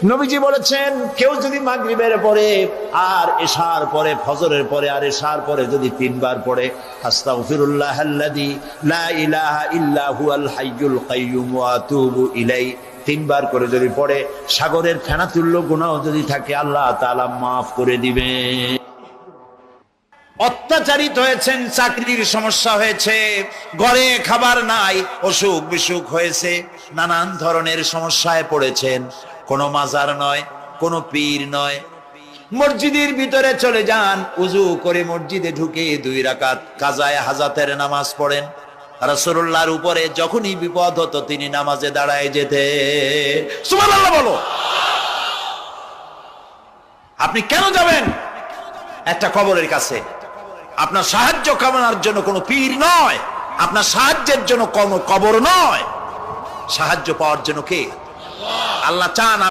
নবীজি বলেছেন, কেউ যদি মাগরিবের পরে আর এশার পরে, ফজরের পরে আর এশার পরে যদি 3 বার পড়ে, আস্তাগফিরুল্লাহাল্লাযী লা ইলাহা ইল্লা হুয়াল হাইয়ুল কাইয়্যুম ওয়া আতুবু ইলাইহি, 3 বার করে যদি পড়ে, সাগরের ফেনাতুল্য গুনাহ যদি থাকে আল্লাহ তাআলা মাফ করে দিবেন। অত্যাচারিত হয়েছেন, চাকরির সমস্যা হয়েছে, ঘরে খাবার নাই, অসুখ বিসুখ হয়েছে, নানান ধরনের সমস্যায় পড়েছেন, কোনো মাজার নয়, কোনো পীর নয়, মসজিদের ভিতরে চলে যান, উযু করে মসজিদে ঢুকে 2 রাকাত কাজায়ে হাজাতের নামাজ পড়েন। রাসূলুল্লাহর উপরে যখনই বিপদ হতো তিনি নামাজে দাঁড়ায় যেতেন। সুবহানাল্লাহ বলো। আপনি কেন যাবেন একটা কবরের কাছে? আপনার সাহায্য কামনার জন্য কোনো পীর নয়, আপনার সাহায্যের জন্য কোনো কবর নয়, সাহায্য পাওয়ার জন্য কে? আল্লাহ চান